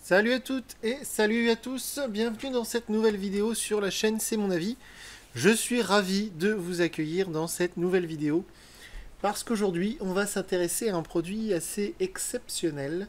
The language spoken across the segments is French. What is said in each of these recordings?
Salut à toutes et salut à tous, bienvenue dans cette nouvelle vidéo sur la chaîne C'est mon avis. Je suis ravi de vous accueillir dans cette nouvelle vidéo parce qu'aujourd'hui on va s'intéresser à un produit assez exceptionnel.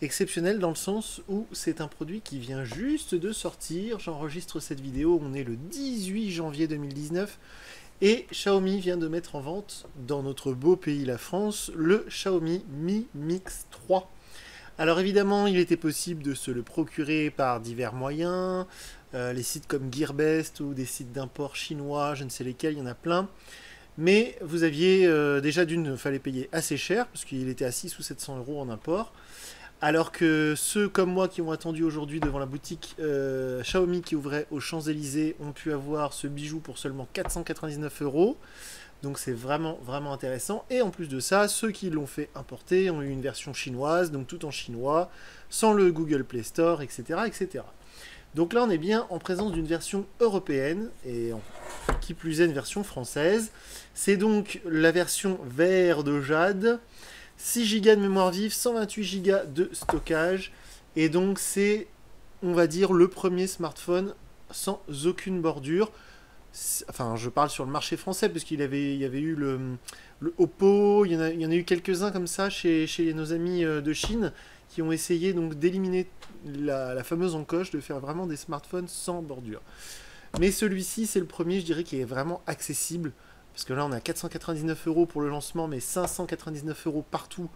Exceptionnel dans le sens où c'est un produit qui vient juste de sortir. J'enregistre cette vidéo, on est le 18 janvier 2019 et Xiaomi vient de mettre en vente dans notre beau pays la France le Xiaomi Mi Mix 3. Alors évidemment, il était possible de se le procurer par divers moyens, les sites comme Gearbest ou des sites d'import chinois, je ne sais lesquels, il y en a plein. Mais vous aviez déjà d'une, fallait payer assez cher, parce qu'il était à 6 ou 700 euros en import. Alors que ceux comme moi qui ont attendu aujourd'hui devant la boutique Xiaomi qui ouvrait aux Champs-Élysées ont pu avoir ce bijou pour seulement 499 euros. Donc c'est vraiment vraiment intéressant. Et en plus de ça, ceux qui l'ont fait importer ont eu une version chinoise, donc tout en chinois, sans le Google Play Store, etc. etc. Donc là on est bien en présence d'une version européenne, et qui plus est une version française. C'est donc la version vert de jade, 6 Go de mémoire vive, 128 Go de stockage. Et donc c'est, on va dire, le premier smartphone sans aucune bordure. Enfin, je parle sur le marché français, parce qu'il y avait eu le Oppo, il y en a eu quelques-uns comme ça chez nos amis de Chine, qui ont essayé donc d'éliminer la fameuse encoche, de faire vraiment des smartphones sans bordure. Mais celui-ci, c'est le premier, je dirais, qui est vraiment accessible, parce que là, on a 499 euros pour le lancement, mais 599 euros partout.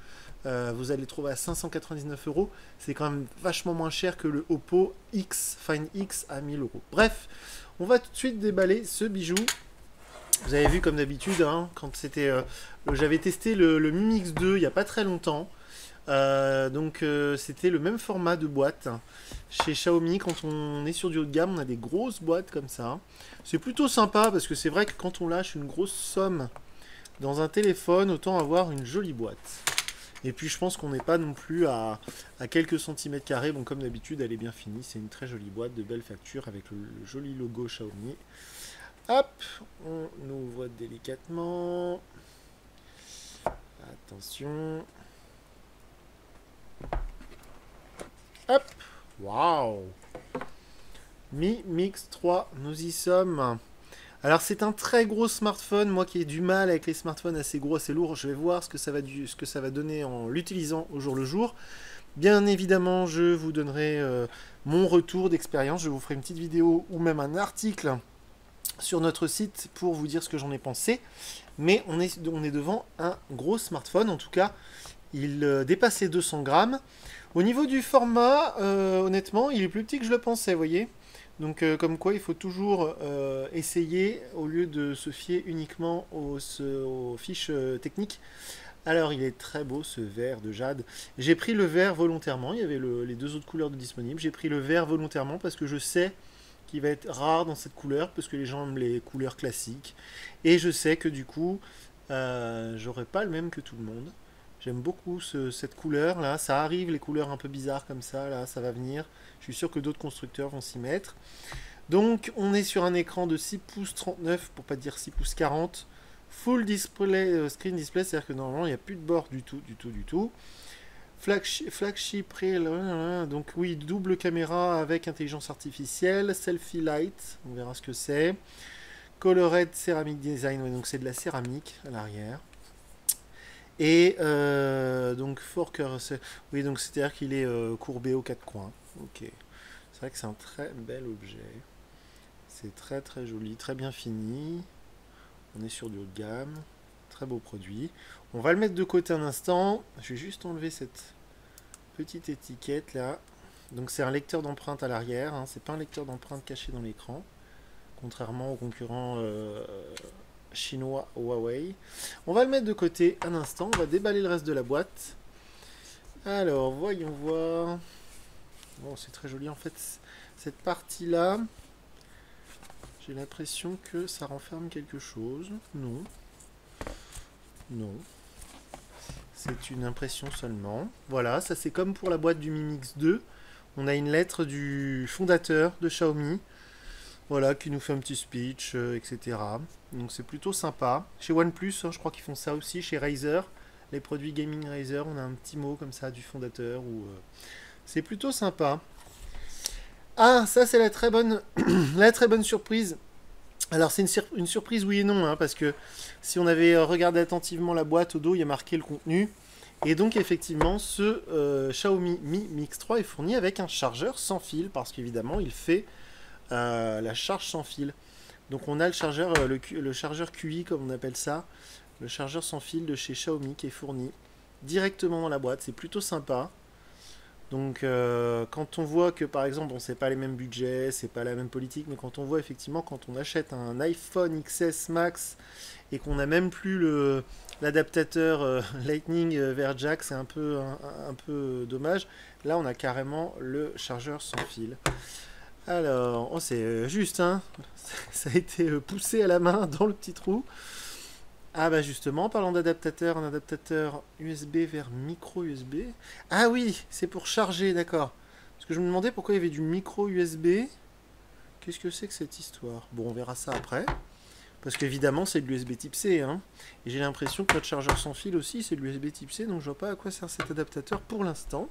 Vous allez le trouver à 599 euros. C'est quand même vachement moins cher que le Oppo X, Find X à 1000 euros. Bref, on va tout de suite déballer ce bijou. Vous avez vu comme d'habitude, hein, quand c'était, j'avais testé le Mi Mix 2 il n'y a pas très longtemps. C'était le même format de boîte. Chez Xiaomi, quand on est sur du haut de gamme, on a des grosses boîtes comme ça. C'est plutôt sympa parce que c'est vrai que quand on lâche une grosse somme dans un téléphone, autant avoir une jolie boîte. Et puis je pense qu'on n'est pas non plus à quelques centimètres carrés. Bon, comme d'habitude, elle est bien finie. C'est une très jolie boîte de belle facture avec le joli logo Xiaomi. Hop, on ouvre délicatement. Attention. Hop, waouh. Mi Mix 3, nous y sommes. Alors c'est un très gros smartphone, moi qui ai du mal avec les smartphones assez gros, assez lourds, je vais voir ce que ça va donner en l'utilisant au jour le jour. Bien évidemment, je vous donnerai mon retour d'expérience, je vous ferai une petite vidéo ou même un article sur notre site pour vous dire ce que j'en ai pensé. Mais on est devant un gros smartphone, en tout cas, il dépasse les 200 grammes. Au niveau du format, honnêtement, il est plus petit que je le pensais, vous voyez. Donc comme quoi il faut toujours essayer au lieu de se fier uniquement aux fiches techniques. Alors il est très beau ce vert de jade. J'ai pris le vert volontairement, il y avait les deux autres couleurs de disponibles. J'ai pris le vert volontairement parce que je sais qu'il va être rare dans cette couleur, parce que les gens aiment les couleurs classiques. Et je sais que du coup, j'aurai pas le même que tout le monde. J'aime beaucoup cette couleur là, ça arrive les couleurs un peu bizarres comme ça, là ça va venir. Je suis sûr que d'autres constructeurs vont s'y mettre. Donc on est sur un écran de 6 pouces 39 pour pas dire 6 pouces 40. Full display, screen display, c'est-à-dire que normalement il n'y a plus de bord du tout, du tout, du tout. Flagship Real, donc oui, double caméra avec intelligence artificielle, selfie light, on verra ce que c'est. Colored Ceramic Design, ouais, donc c'est de la céramique à l'arrière. Et donc forker, oui, donc c'est-à-dire qu'il est courbé aux quatre coins. Ok, c'est vrai que c'est un très bel objet. C'est très très joli, très bien fini. On est sur du haut de gamme, très beau produit. On va le mettre de côté un instant. Je vais juste enlever cette petite étiquette là. Donc c'est un lecteur d'empreintes à l'arrière. Hein. C'est pas un lecteur d'empreintes caché dans l'écran, contrairement aux concurrents chinois Huawei. On va le mettre de côté un instant, on va déballer le reste de la boîte. Alors, voyons voir. Bon, c'est très joli en fait. Cette partie-là, j'ai l'impression que ça renferme quelque chose. Non. Non. C'est une impression seulement. Voilà, ça c'est comme pour la boîte du Mi Mix 2. On a une lettre du fondateur de Xiaomi. Voilà, qui nous fait un petit speech, etc. Donc c'est plutôt sympa. Chez OnePlus, hein, je crois qu'ils font ça aussi. Chez Razer, les produits gaming Razer, on a un petit mot comme ça du fondateur. Ou, C'est plutôt sympa. Ah, ça c'est la très bonne, la très bonne surprise. Alors c'est une surprise oui et non, hein, parce que si on avait regardé attentivement la boîte au dos, il y a marqué le contenu. Et donc effectivement, ce Xiaomi Mi Mix 3 est fourni avec un chargeur sans fil, parce qu'évidemment il fait la charge sans fil. Donc on a le chargeur, le chargeur QI comme on appelle ça, le chargeur sans fil de chez Xiaomi qui est fourni directement dans la boîte. C'est plutôt sympa. Donc quand on voit que par exemple, bon, c'est pas les mêmes budgets, c'est pas la même politique, mais quand on voit effectivement quand on achète un iPhone XS Max et qu'on n'a même plus l'adaptateur Lightning vers jack, c'est un peu dommage. Là, on a carrément le chargeur sans fil. Alors, oh, c'est juste, hein. Ça a été poussé à la main dans le petit trou. Ah bah justement, parlant d'adaptateur, un adaptateur USB vers micro USB. Ah oui, c'est pour charger, d'accord. Parce que je me demandais pourquoi il y avait du micro USB. Qu'est-ce que c'est que cette histoire? Bon, on verra ça après. Parce qu'évidemment, c'est de l'USB type C. Hein. Et j'ai l'impression que notre chargeur sans fil aussi, c'est de l'USB type C. Donc je vois pas à quoi sert cet adaptateur pour l'instant.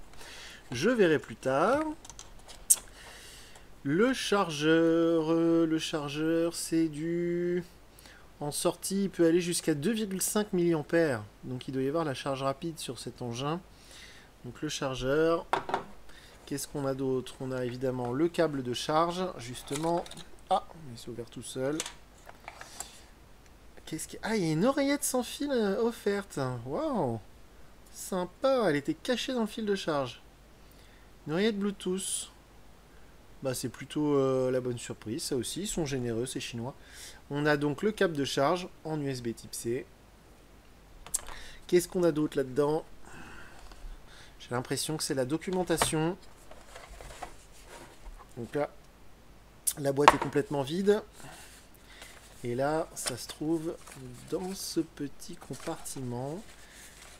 Je verrai plus tard. Le chargeur, c'est du... En sortie, il peut aller jusqu'à 2,5 mAh. Donc il doit y avoir la charge rapide sur cet engin. Donc le chargeur. Qu'est-ce qu'on a d'autre? On a évidemment le câble de charge, justement. Ah, il s'est ouvert tout seul. Ah, il y a une oreillette sans fil offerte. Waouh, sympa, elle était cachée dans le fil de charge. Une oreillette Bluetooth. Bah, c'est plutôt la bonne surprise, ça aussi. Ils sont généreux, ces Chinois. On a donc le câble de charge en USB type C. Qu'est-ce qu'on a d'autre là-dedans? J'ai l'impression que c'est la documentation. Donc là, la boîte est complètement vide. Et là, ça se trouve dans ce petit compartiment.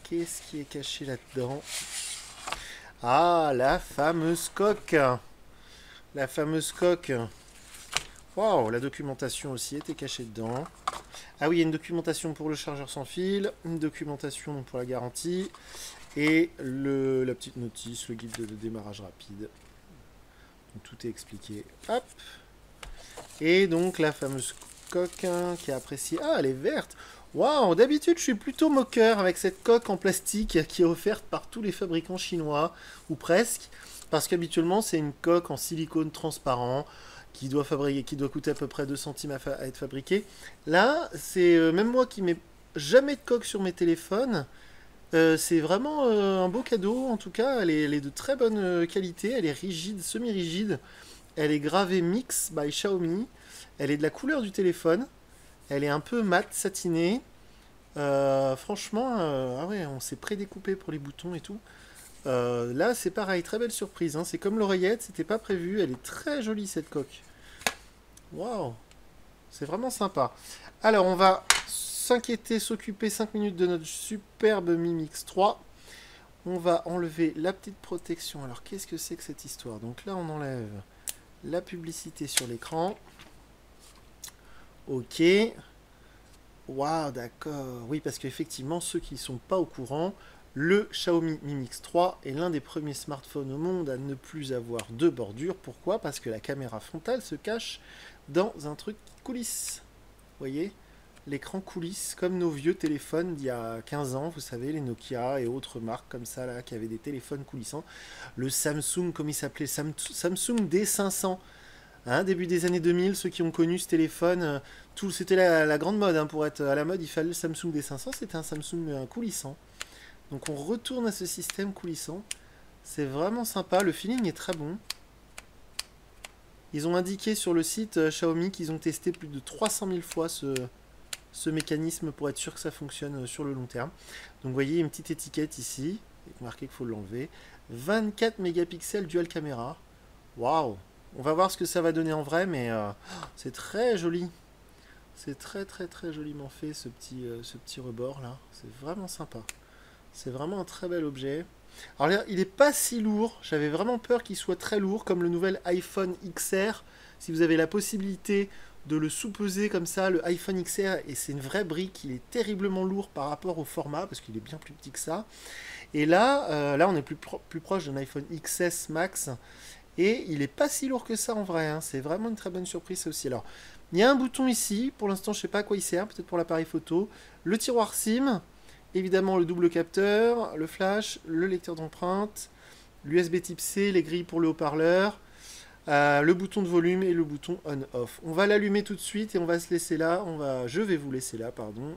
Qu'est-ce qui est caché là-dedans? Ah, la fameuse coque. La fameuse coque. Waouh, la documentation aussi était cachée dedans. Ah oui, il y a une documentation pour le chargeur sans fil, une documentation pour la garantie, et la petite notice, le guide de démarrage rapide. Donc, tout est expliqué. Hop. Et donc la fameuse coque qui est appréciée. Ah, elle est verte. Waouh, d'habitude je suis plutôt moqueur avec cette coque en plastique qui est offerte par tous les fabricants chinois, ou presque, parce qu'habituellement c'est une coque en silicone transparent qui doit coûter à peu près 2 centimes à être fabriquée. Là, c'est même moi qui mets jamais de coque sur mes téléphones. C'est vraiment un beau cadeau. En tout cas, elle est de très bonne qualité. Elle est rigide, semi-rigide. Elle est gravée Mix by Xiaomi. Elle est de la couleur du téléphone. Elle est un peu mat, satinée. Franchement, ah ouais, on s'est prédécoupé pour les boutons et tout. Là, c'est pareil, très belle surprise. Hein. C'est comme l'oreillette, c'était pas prévu. Elle est très jolie cette coque. Waouh, c'est vraiment sympa. Alors, on va s'occuper 5 minutes de notre superbe Mi Mix 3. On va enlever la petite protection. Alors, qu'est-ce que c'est que cette histoire? Donc là, on enlève la publicité sur l'écran. Ok. Waouh, d'accord. Oui, parce qu'effectivement, ceux qui ne sont pas au courant, le Xiaomi Mi Mix 3 est l'un des premiers smartphones au monde à ne plus avoir de bordure. Pourquoi? Parce que la caméra frontale se cache dans un truc qui coulisse. Vous voyez? L'écran coulisse, comme nos vieux téléphones d'il y a 15 ans, vous savez, les Nokia et autres marques comme ça, là, qui avaient des téléphones coulissants. Le Samsung, comme il s'appelait, Samsung D500. Hein, début des années 2000, ceux qui ont connu ce téléphone, c'était la grande mode. Hein, pour être à la mode, il fallait le Samsung D500, c'était un Samsung coulissant. Donc on retourne à ce système coulissant. C'est vraiment sympa, le feeling est très bon. Ils ont indiqué sur le site Xiaomi qu'ils ont testé plus de 300 000 fois ce mécanisme pour être sûr que ça fonctionne sur le long terme. Donc vous voyez une petite étiquette ici, marqué qu'il faut l'enlever. 24 mégapixels dual caméra. Waouh! On va voir ce que ça va donner en vrai, mais c'est très joli. C'est très joliment fait ce petit rebord là. C'est vraiment sympa. C'est vraiment un très bel objet. Alors là, il n'est pas si lourd. J'avais vraiment peur qu'il soit très lourd, comme le nouvel iPhone XR. Si vous avez la possibilité de le sous-peser comme ça, le iPhone XR, et c'est une vraie brique, il est terriblement lourd par rapport au format, parce qu'il est bien plus petit que ça. Et là, là on est plus proche d'un iPhone XS Max. Et il est pas si lourd que ça en vrai, hein. C'est vraiment une très bonne surprise ça aussi. Alors, il y a un bouton ici, pour l'instant je sais pas à quoi il sert, peut-être pour l'appareil photo. Le tiroir SIM, évidemment le double capteur, le flash, le lecteur d'empreintes, l'USB type C, les grilles pour le haut-parleur, le bouton de volume et le bouton on-off. On va l'allumer tout de suite et on va se laisser là. Je vais vous laisser là, pardon.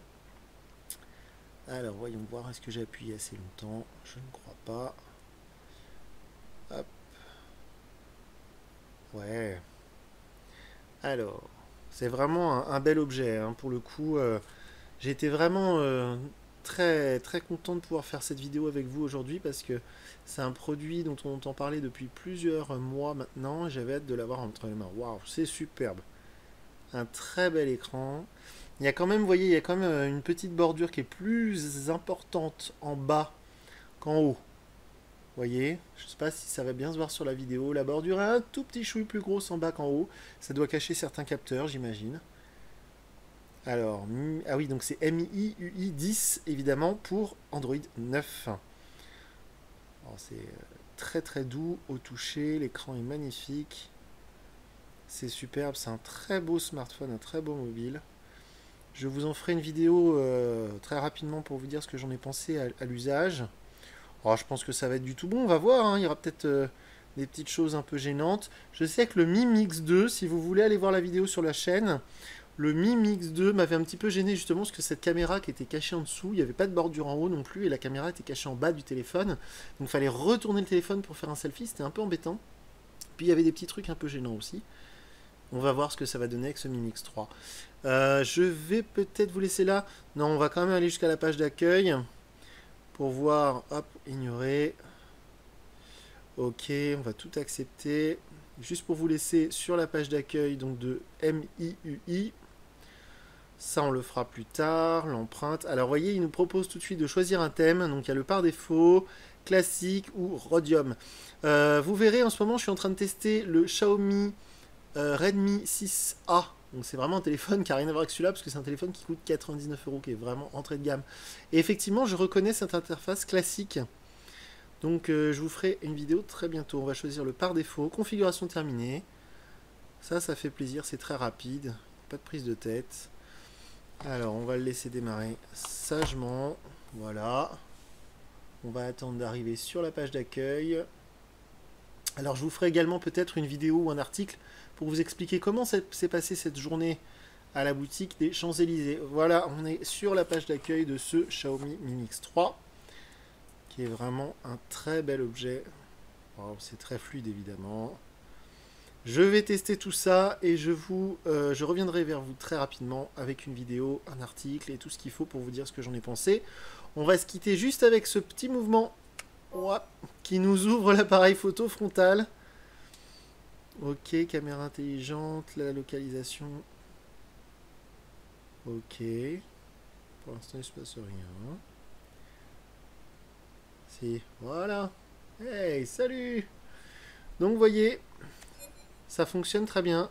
Alors voyons voir, est-ce que j'ai appuyé assez longtemps? Je ne crois pas. Hop. Ouais. Alors, c'est vraiment un bel objet, hein, pour le coup. J'ai été vraiment très, très content de pouvoir faire cette vidéo avec vous aujourd'hui parce que c'est un produit dont on entend parler depuis plusieurs mois maintenant et j'avais hâte de l'avoir entre les mains. Waouh, c'est superbe. Un très bel écran. Il y a quand même, vous voyez, il y a quand même une petite bordure qui est plus importante en bas qu'en haut. Vous voyez, je ne sais pas si ça va bien se voir sur la vidéo. La bordure est un tout petit chouille plus grosse en bas qu'en haut. Ça doit cacher certains capteurs, j'imagine. Alors, ah oui, donc c'est MIUI 10, évidemment, pour Android 9. C'est très très doux au toucher. L'écran est magnifique. C'est superbe. C'est un très beau smartphone, un très beau mobile. Je vous en ferai une vidéo très rapidement pour vous dire ce que j'en ai pensé à l'usage. Oh, je pense que ça va être du tout bon, on va voir, hein. Il y aura peut-être des petites choses un peu gênantes. Je sais que le Mi Mix 2, si vous voulez aller voir la vidéo sur la chaîne, le Mi Mix 2 m'avait un petit peu gêné justement parce que cette caméra qui était cachée en dessous, il n'y avait pas de bordure en haut non plus et la caméra était cachée en bas du téléphone. Donc il fallait retourner le téléphone pour faire un selfie, c'était un peu embêtant. Puis il y avait des petits trucs un peu gênants aussi. On va voir ce que ça va donner avec ce Mi Mix 3. Je vais peut-être vous laisser là. Non, on va quand même aller jusqu'à la page d'accueil. Pour voir, hop, ignorer. Ok, on va tout accepter. Juste pour vous laisser sur la page d'accueil donc de MIUI. Ça, on le fera plus tard. L'empreinte. Alors, vous voyez, il nous propose tout de suite de choisir un thème. Donc, il y a le par défaut, classique ou Rhodium. Vous verrez, en ce moment, je suis en train de tester le Xiaomi Redmi 6A. Donc c'est vraiment un téléphone qui n'a rien à voir avec celui-là parce que c'est un téléphone qui coûte 99 €, qui est vraiment entrée de gamme. Et effectivement, je reconnais cette interface classique. Donc je vous ferai une vidéo très bientôt. On va choisir le par défaut, configuration terminée. Ça fait plaisir, c'est très rapide. Pas de prise de tête. Alors, on va le laisser démarrer sagement. Voilà. On va attendre d'arriver sur la page d'accueil. Alors, je vous ferai également peut-être une vidéo ou un article pour vous expliquer comment s'est passée cette journée à la boutique des Champs-Élysées. Voilà, on est sur la page d'accueil de ce Xiaomi Mi Mix 3, qui est vraiment un très bel objet. Oh, c'est très fluide évidemment. Je vais tester tout ça et je reviendrai vers vous très rapidement avec une vidéo, un article et tout ce qu'il faut pour vous dire ce que j'en ai pensé. On va se quitter juste avec ce petit mouvement qui nous ouvre l'appareil photo frontal. Ok, caméra intelligente, la localisation. Ok. Pour l'instant, il ne se passe rien. Si, voilà. Hey, salut! Donc, vous voyez, ça fonctionne très bien.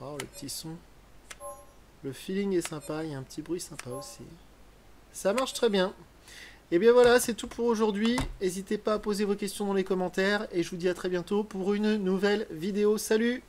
Oh, le petit son. Le feeling est sympa, il y a un petit bruit sympa aussi. Ça marche très bien. Et bien voilà, c'est tout pour aujourd'hui. N'hésitez pas à poser vos questions dans les commentaires et je vous dis à très bientôt pour une nouvelle vidéo. Salut!